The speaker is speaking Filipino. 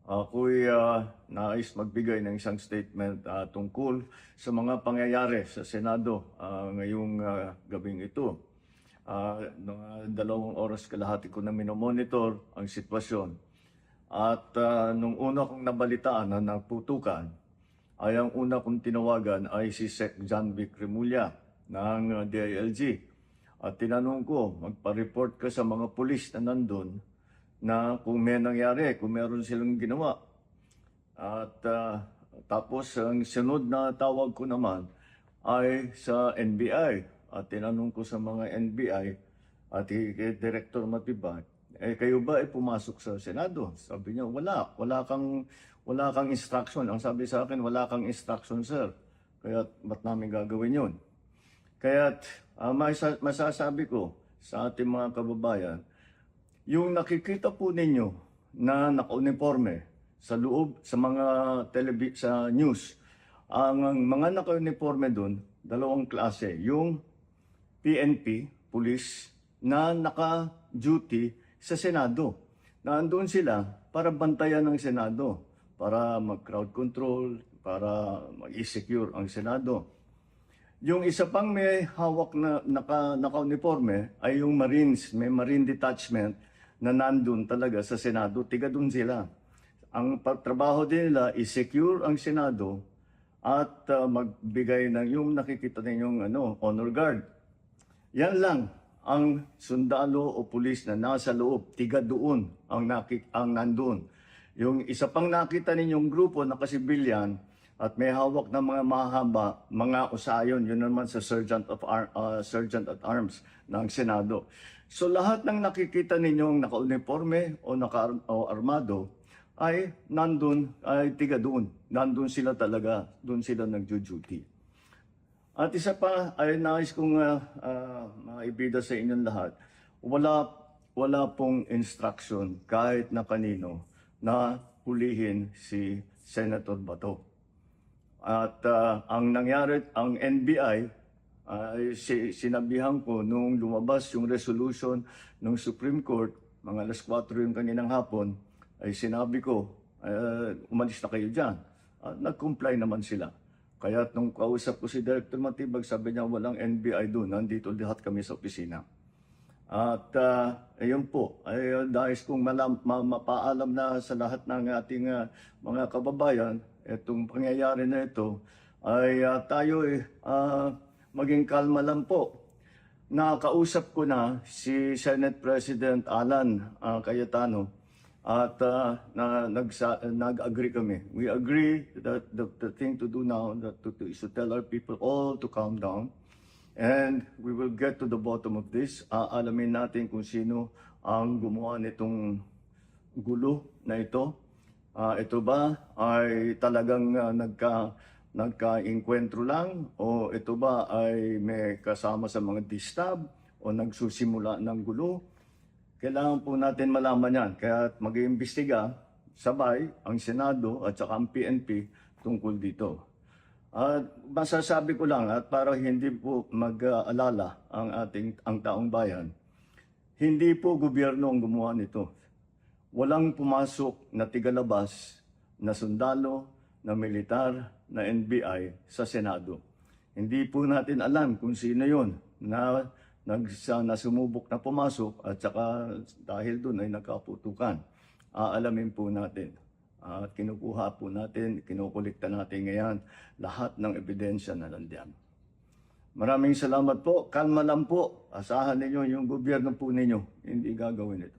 Ako'y nais magbigay ng isang statement tungkol sa mga pangyayari sa Senado ngayong gabing ito. Mga 2 oras kalahati ko na minomonitor ang sitwasyon. At nung una kong nabalitaan na naputukan, ay ang una kong tinawagan ay si Sec. John Vic Remulla ng DILG. At tinanong ko, magpa-report ka sa mga pulis na nandun na kung may nangyari, kung meron silang ginawa. At tapos ang sunod na tawag ko naman ay sa NBI. At tinanong ko sa mga NBI at kay Director Matibag, kayo ba ay pumasok sa Senado? Sabi niya, wala kang instruction. Ang sabi sa akin, wala kang instruction, sir. Kaya ba't namin gagawin yun? Kaya masasabi ko sa ating mga kababayan, yung nakikita po ninyo na naka-uniforme sa loob, sa mga sa news, ang mga naka-uniforme doon, 2 klase. Yung PNP, police, na naka-duty sa Senado. Nandoon sila para bantayan ng Senado, para mag-crowd control, para mag-secure ang Senado. Yung isa pang may hawak na naka-uniforme ay yung Marines, may Marine Detachment na nandun talaga sa Senado, tiga dun sila. Ang trabaho din nila is secure ang Senado at magbigay ng yung nakikita ninyong honor guard. Yan lang ang sundalo o pulis na nasa loob, tiga doon ang nandun. Yung isa pang nakita ninyong grupo na kasibilyan at may hawak na mga mahaba, mga usayon, yun naman sa Sergeant at Arms ng Senado. So lahat ng nakikita ninyong naka-uniforme o armado ay nandun, ay tiga doon. Nandun sila talaga, doon sila nagjo-duty. At isa pa ay nais kong maibida sa inyong lahat, wala pong instruction kahit na kanino na hulihin si Senator Bato. At ang nangyari, ang NBI, sinabihan ko nung lumabas yung resolution ng Supreme Court, mga 4:00 yung kaninang hapon, ay sinabi ko, umalis na kayo dyan. Nag-comply naman sila. Kaya nung kausap ko si Director Matibag, sabi niya walang NBI doon, nandito lahat kami sa opisina. At ayun po, ay dahil kong mapaalam na sa lahat ng ating mga kababayan, itong pangyayari na ito, ay tayo maging kalma lang po. Nakausap ko na si Senate President Alan Cayetano at nag-agree kami. We agree that the thing to do now is to tell our people all to calm down. And we will get to the bottom of this. Alamin natin kung sino ang gumawa nitong gulo na ito. Ito ba ay talagang nagka-inkwentro lang o ito ba ay may kasama sa mga distab o nagsusimula ng gulo? Kailangan po natin malaman yan. Kaya mag-iimbestiga sabay ang Senado at saka ang PNP tungkol dito. Masasabi ko lang at para hindi po mag-alala ang taong bayan, hindi po gobyerno ang gumawa nito. Walang pumasok na tigalabas na sundalo, na militar, na NBI sa Senado. Hindi po natin alam kung sino yon na sumubok na pumasok at saka dahil doon ay nagkaputukan. Aalamin po natin. At kinukuha po natin, kinukulikta natin ngayon lahat ng ebidensya na nandiyan. Maraming salamat po. Kalma lang po. Asahan ninyo yung gobyerno po ninyo. Hindi gagawin ito.